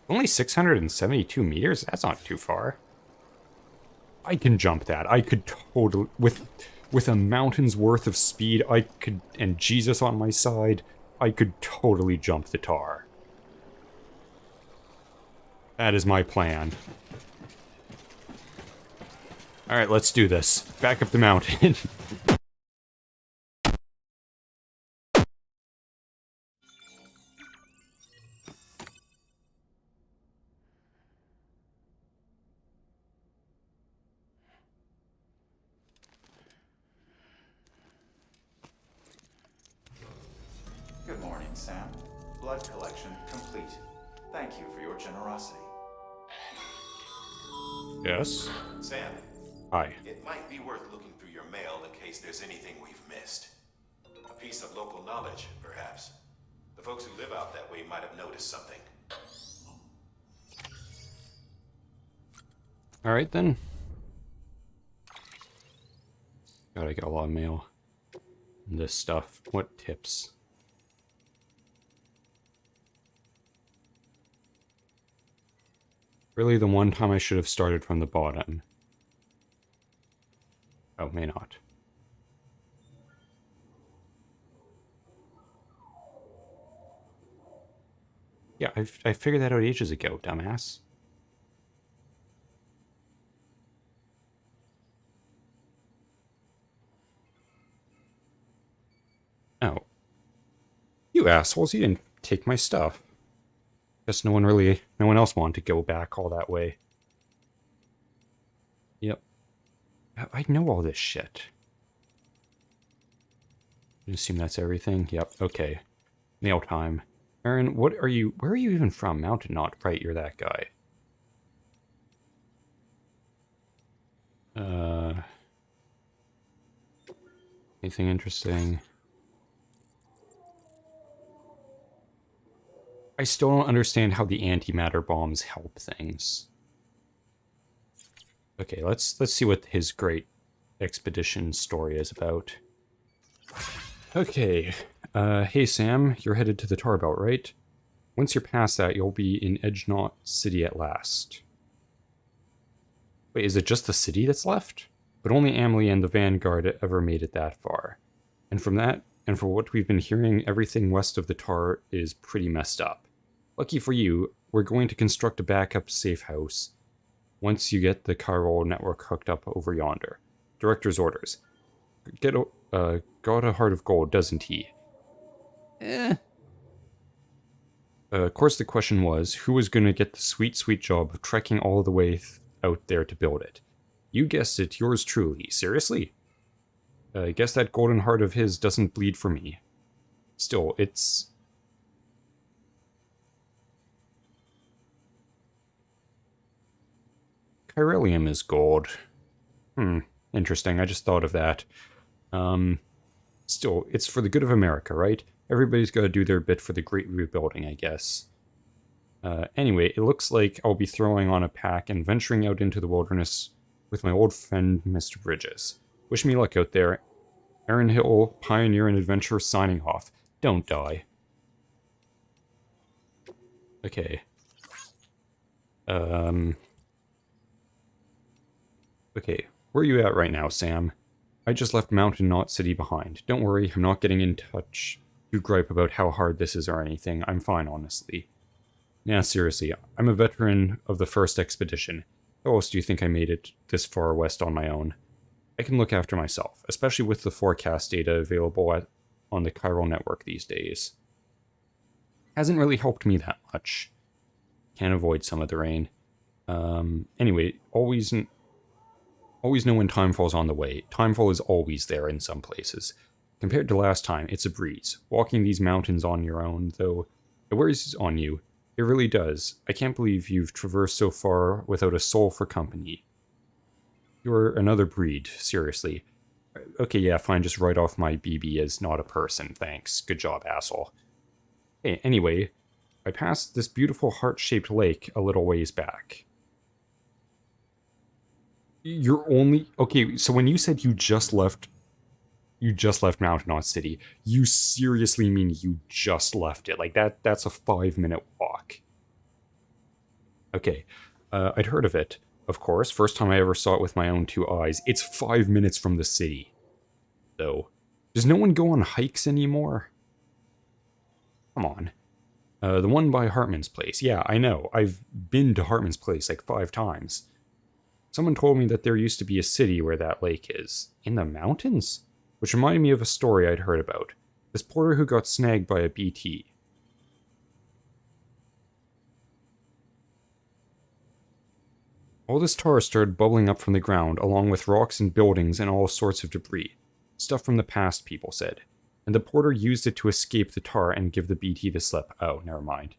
Only 672 meters? That's not too far. I can jump that. I could totally... With a mountain's worth of speed, I could... And Jesus on my side, I could totally jump the tar. That is my plan. Alright, let's do this. Back up the mountain. Good morning, Sam. Blood collection complete. Thank you for your generosity. Yes? Sam, Hi. it might be worth looking through your mail in case there's anything we've missed. A piece of local knowledge, perhaps. The folks who live out that way might have noticed something. Alright then. God, I got a lot of mail. This stuff. What tips? Really the one time I should have started from the bottom. Oh, may not. Yeah, I figured that out ages ago, dumbass. Oh. You assholes, you didn't take my stuff. Guess no one else wanted to go back all that way. Yep. I know all this shit. I assume that's everything? Yep, okay. Mail time. Aaron, where are you even from? Mountain Knot, right, you're that guy. Anything interesting? I still don't understand how the antimatter bombs help things. Okay, let's see what his great expedition story is about. Okay, hey Sam, you're headed to the tar belt, right? Once you're past that, you'll be in Edgenaught City at last. Wait, is it just the city that's left? But only Amelie and the Vanguard ever made it that far. And from that, and for what we've been hearing, everything west of the tar is pretty messed up. Lucky for you, we're going to construct a backup safe house once you get the chiral network hooked up over yonder. Director's orders. Got a heart of gold, doesn't he? Of course, the question was, who was going to get the sweet, sweet job of trekking all the way out there to build it? You guessed it, yours truly. Seriously? I guess that golden heart of his doesn't bleed for me. Still, it's... Chiralium is gold. Interesting, I just thought of that. Still, it's for the good of America, right? Everybody's got to do their bit for the great rebuilding, I guess. Anyway, it looks like I'll be throwing on a pack and venturing out into the wilderness with my old friend, Mr. Bridges. Wish me luck out there. Aaron Hill, Pioneer and Adventurer, signing off. Don't die. Okay. Okay, where are you at right now, Sam? I just left Mountain Knot City behind. Don't worry, I'm not getting in touch to gripe about how hard this is or anything. I'm fine, honestly. Nah, seriously, I'm a veteran of the first expedition. How else do you think I made it this far west on my own? I can look after myself, especially with the forecast data available on the chiral network these days. Hasn't really helped me that much. Can't avoid some of the rain. Anyway, always know when timefall's on the way. Timefall is always there in some places. Compared to last time, it's a breeze. Walking these mountains on your own, though, it wears on you. It really does. I can't believe you've traversed so far without a soul for company. You're another breed, seriously. Okay, yeah, fine, just write off my BB as not a person, thanks. Good job, asshole. Hey, anyway, I passed this beautiful heart-shaped lake a little ways back. You're only... Okay, so when you said you just left Mountain Knot City, you seriously mean you just left it? Like, that's a 5-minute walk. Okay, I'd heard of it, of course. First time I ever saw it with my own two eyes. It's 5 minutes from the city, though. Does no one go on hikes anymore? Come on. The one by Hartman's place. Yeah, I know. I've been to Hartman's place like 5 times. Someone told me that there used to be a city where that lake is. In the mountains? Which reminded me of a story I'd heard about. This porter who got snagged by a BT. All this tar started bubbling up from the ground, along with rocks and buildings and all sorts of debris. Stuff from the past, people said. And the porter used it to escape the tar and give the BT the slip. Oh, never mind.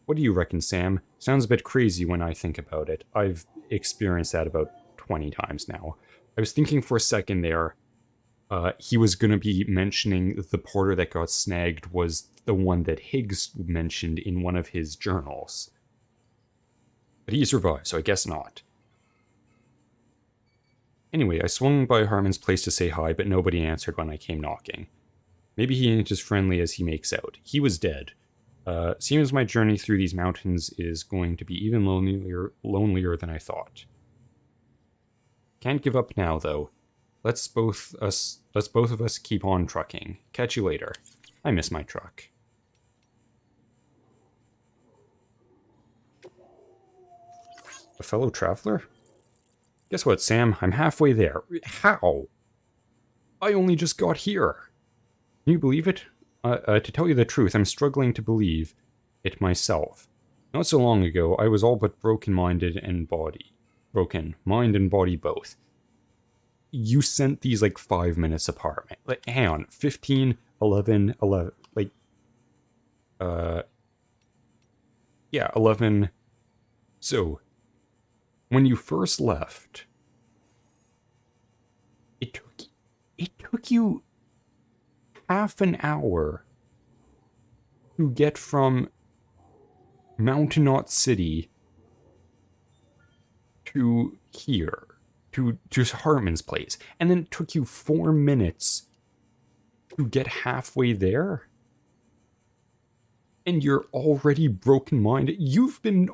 What do you reckon, Sam? Sounds a bit crazy when I think about it. I've experienced that about 20 times now. I was thinking for a second there, he was going to be mentioning the porter that got snagged was the one that Higgs mentioned in one of his journals. But he survived, so I guess not. Anyway, I swung by Harmon's place to say hi, but nobody answered when I came knocking. Maybe he ain't as friendly as he makes out. He was dead. Seems my journey through these mountains is going to be even lonelier than I thought. Can't give up now, though. Let's both of us keep on trucking. Catch you later. I miss my truck. A fellow traveler? Guess what, Sam? I'm halfway there. How? I only just got here. Can you believe it? To tell you the truth, I'm struggling to believe it myself. Not so long ago, I was all but broken-minded and body. Broken. Mind and body both. You sent these like 5 minutes apart, man. Like, hang on. 15, 11, 11. Like, yeah, 11. So, when you first left, it took you half an hour to get from Mountain Knot City to here, to Hartman's place, and then it took you 4 minutes to get halfway there, and you're already broken-minded. You've been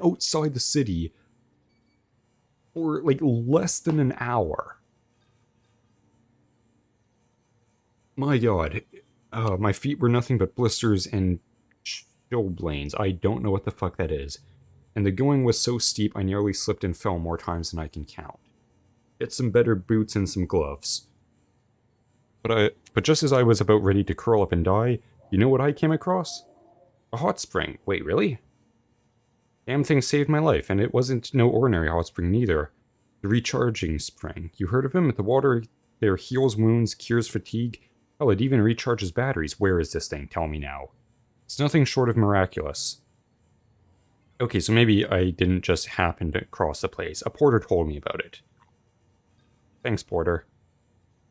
outside the city for like less than an hour. My god. My feet were nothing but blisters and chilblains. I don't know what the fuck that is. And the going was so steep I nearly slipped and fell more times than I can count. Get some better boots and some gloves. But just as I was about ready to curl up and die, you know what I came across? A hot spring. Wait, really? Damn thing saved my life, and it wasn't no ordinary hot spring neither. The recharging spring. You heard of him? The water there heals wounds, cures fatigue. Hell, it even recharges batteries. Where is this thing? Tell me now. It's nothing short of miraculous. Okay, so maybe I didn't just happen to cross the place. A porter told me about it. Thanks, porter.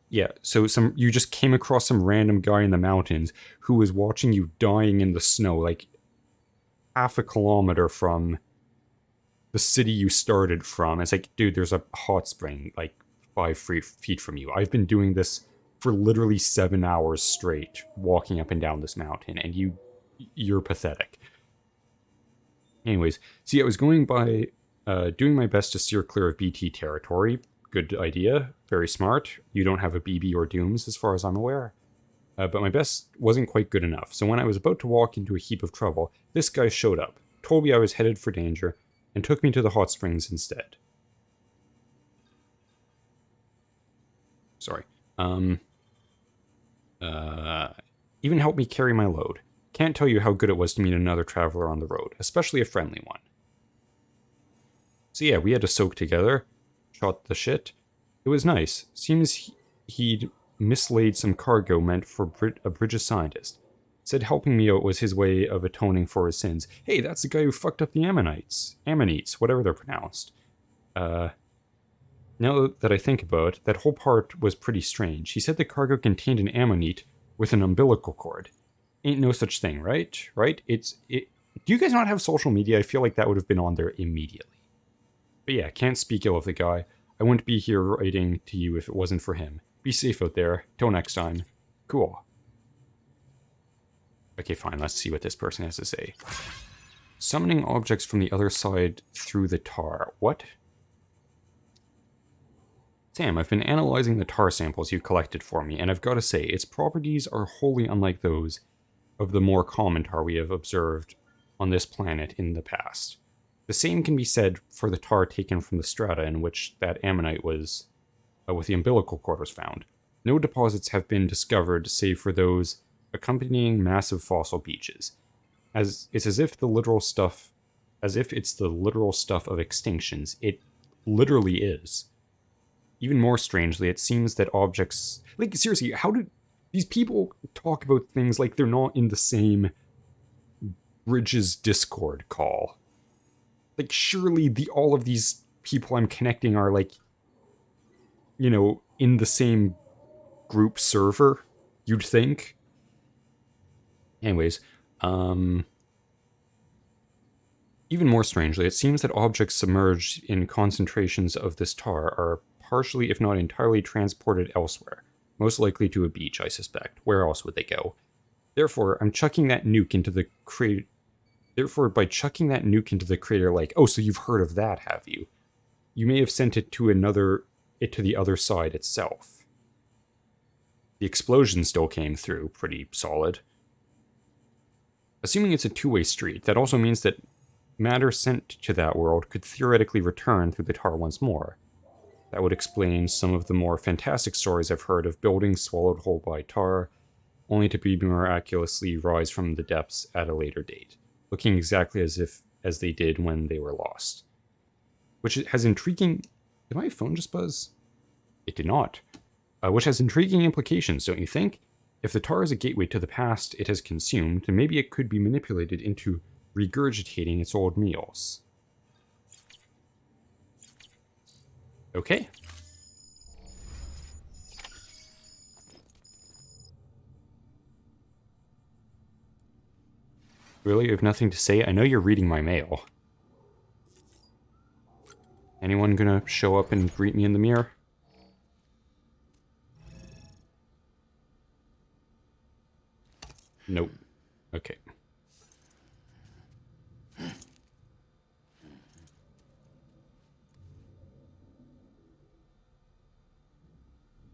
Yeah, so you just came across some random guy in the mountains who was watching you dying in the snow, like half a kilometer from the city you started from. It's like, dude, there's a hot spring like 5 feet from you. I've been doing this for literally 7 hours straight, walking up and down this mountain, and you're pathetic. Anyways, see, I was going by doing my best to steer clear of BT territory. Good idea, very smart. You don't have a BB or Dooms as far as I'm aware. But my best wasn't quite good enough, so when I was about to walk into a heap of trouble, this guy showed up, told me I was headed for danger, and took me to the hot springs instead. Sorry. Even helped me carry my load. Can't tell you how good it was to meet another traveler on the road, especially a friendly one. So yeah, we had to soak together, shot the shit. It was nice. Seems he'd mislaid some cargo meant for a British scientist. Said helping me out was his way of atoning for his sins. Hey, that's the guy who fucked up the Ammonites, whatever they're pronounced. Now that I think about it, that whole part was pretty strange. He said the cargo contained an ammonite with an umbilical cord. Ain't no such thing, right? Right? Do you guys not have social media? I feel like that would have been on there immediately. But yeah, can't speak ill of the guy. I wouldn't be here writing to you if it wasn't for him. Be safe out there. Till next time. Cool. Okay, fine. Let's see what this person has to say. Summoning objects from the other side through the tar. What? Sam, I've been analyzing the tar samples you collected for me, and I've got to say, its properties are wholly unlike those of the more common tar we have observed on this planet in the past. The same can be said for the tar taken from the strata in which that ammonite was, with the umbilical cord was found. No deposits have been discovered save for those accompanying massive fossil beaches. It's as if it's the literal stuff of extinctions. It literally is. Even more strangely, it seems that objects... Like, seriously, how do these people talk about things like they're not in the same Bridges Discord call? Like, surely all of these people I'm connecting are, like, you know, in the same group server, you'd think. Anyways, even more strangely, it seems that objects submerged in concentrations of this tar are partially, if not entirely, transported elsewhere. Most likely to a beach, I suspect. Where else would they go? Therefore, I'm chucking that nuke into the crater. Therefore, by chucking that nuke into the crater, like, oh, so you've heard of that, have you? You may have sent it to the other side itself. The explosion still came through, pretty solid. Assuming it's a two-way street, that also means that matter sent to that world could theoretically return through the tar once more. That would explain some of the more fantastic stories I've heard of buildings swallowed whole by tar, only to be miraculously rise from the depths at a later date, looking exactly as they did when they were lost. Which has intriguing... Did my phone just buzz? It did not. Which has intriguing implications, don't you think? If the tar is a gateway to the past it has consumed, then maybe it could be manipulated into regurgitating its old meals. Okay. Really, you have nothing to say? I know you're reading my mail. Anyone gonna show up and greet me in the mirror? Nope. Okay.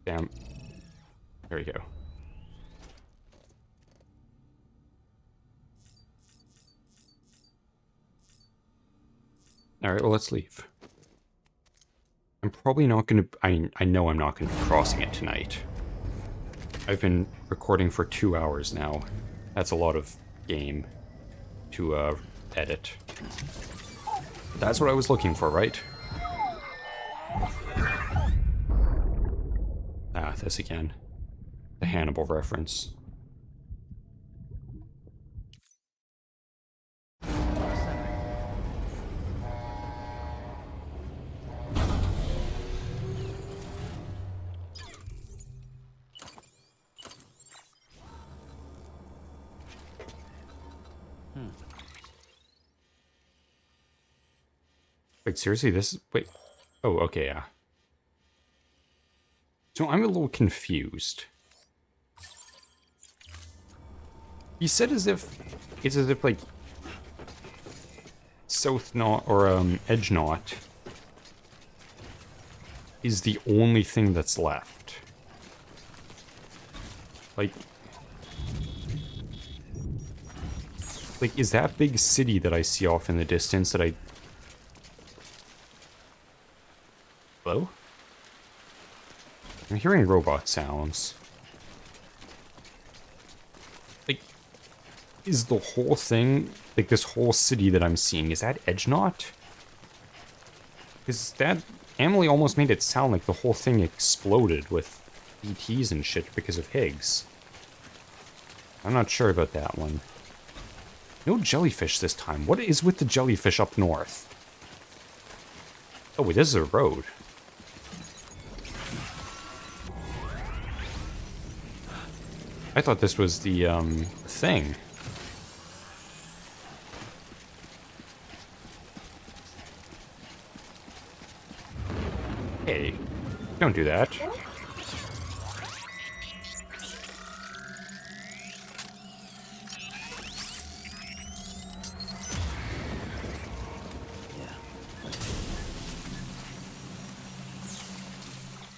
Damn. There we go. Alright, well, let's leave. I'm probably not gonna... I know I'm not gonna be crossing it tonight. I've been recording for 2 hours now. That's a lot of game to edit. That's what I was looking for, right? Ah, this again. The Hannibal reference. Wait, seriously, this is... Wait. Oh, okay, yeah. So I'm a little confused. He said as if... It's as if, like... South Knot, or, Edge Knot... is the only thing that's left. Like... Like, is that big city that I see off in the distance that I... Hello? I'm hearing robot sounds. Like, is the whole thing, like this whole city that I'm seeing, is that Edge Knot? Because that, Emily almost made it sound like the whole thing exploded with ETs and shit because of Higgs. I'm not sure about that one. No jellyfish this time. What is with the jellyfish up north? Oh wait, this is a road. I thought this was the, thing. Hey, don't do that.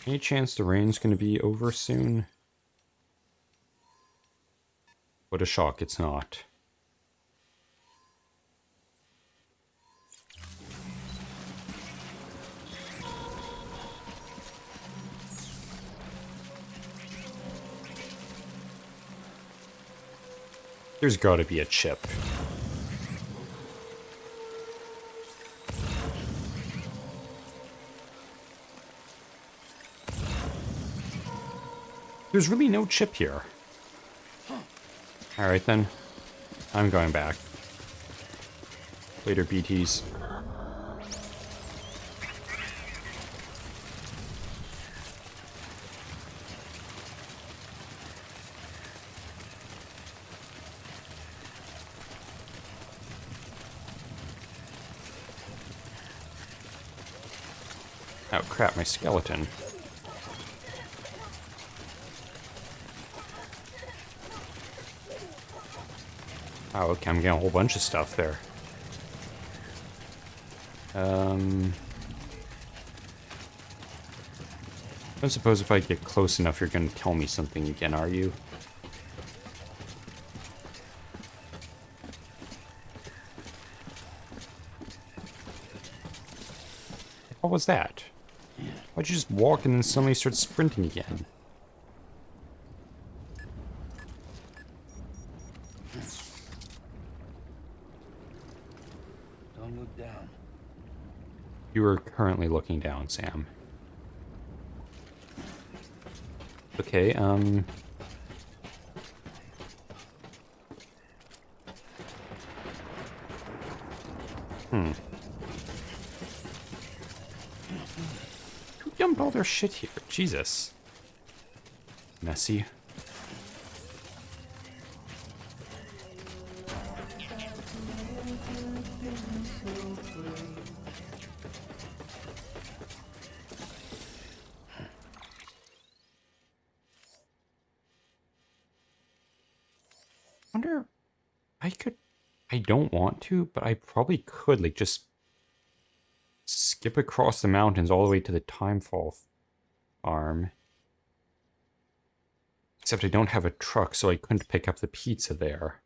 Any chance the rain's gonna be over soon? What a shock it's not. There's gotta be a chip. There's really no chip here. Alright then. I'm going back. Later, BTs. Oh crap, my skeleton. Oh, okay, I'm getting a whole bunch of stuff there. I suppose if I get close enough, you're gonna tell me something again, are you? What was that? Why'd you just walk and then suddenly start sprinting again? Don't look down. You are currently looking down, Sam. Okay, Who dumped all their shit here? Jesus. Messy. Wonder, I don't want to, but I probably could, like, just skip across the mountains all the way to the Timefall farm. Except I don't have a truck, so I couldn't pick up the pizza there.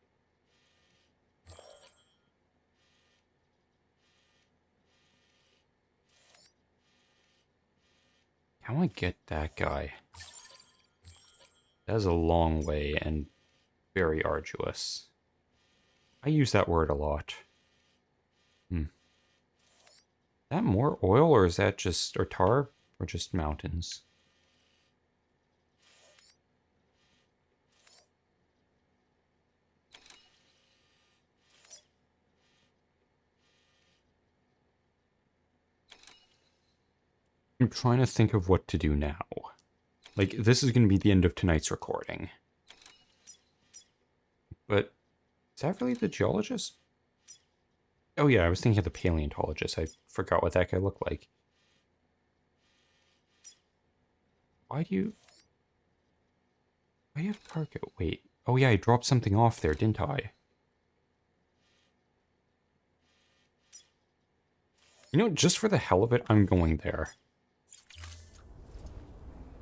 How do I get that guy? That is a long way and very arduous. I use that word a lot. Is that more oil, or is that just, or tar, or just mountains? I'm trying to think of what to do now. Like, this is going to be the end of tonight's recording. But, is that really the geologist? Oh yeah, I was thinking of the paleontologist. I forgot what that guy looked like. Why do you have cargo? Wait. Oh yeah, I dropped something off there, didn't I? You know, just for the hell of it, I'm going there.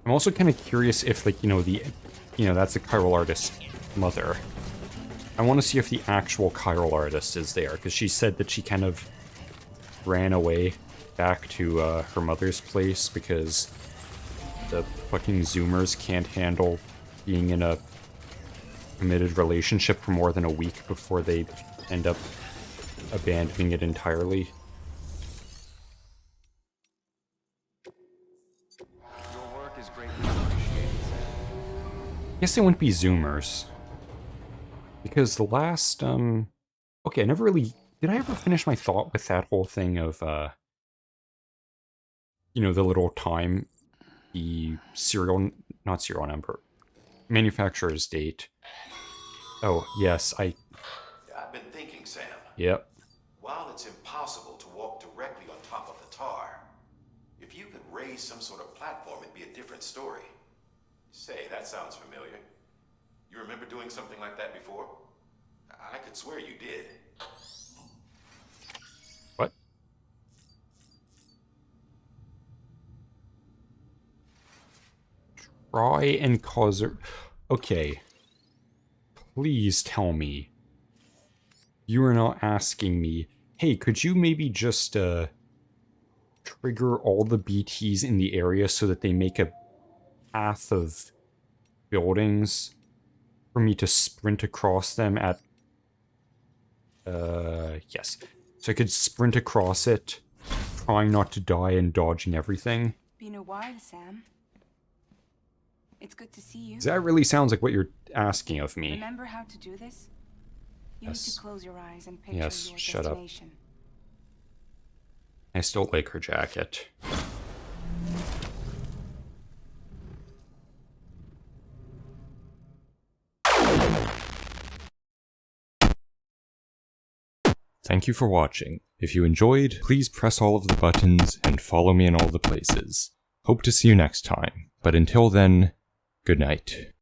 I'm also kind of curious if, like, that's the chiral artist's mother. I want to see if the actual chiral artist is there, because she said that she kind of ran away back to her mother's place because the fucking Zoomers can't handle being in a committed relationship for more than a week before they end up abandoning it entirely. Your work is greatly appreciated, Sam. I guess they wouldn't be Zoomers. Because the last, okay, I never really... Did I ever finish my thought with that whole thing of, the little time, the not serial number, manufacturer's date. Oh, yes, I've been thinking, Sam. Yep. While it's impossible to walk directly on top of the tar, if you could raise some sort of platform, it'd be a different story. Say, that sounds familiar. You remember doing something like that before? I could swear you did. What? try and cause her... Okay. Please tell me. You are not asking me, hey, could you maybe just, trigger all the BTs in the area so that they make a path of buildings for me to sprint across them at... yes. So I could sprint across it, trying not to die and dodging everything. Been a while, Sam. It's good to see you. That really sounds like what you're asking of me. Remember how to do this? You need to close your eyes and picture Yes, your shut up. destination. I still like her jacket. Thank you for watching. If you enjoyed, please press all of the buttons and follow me in all the places. Hope to see you next time, but until then, good night.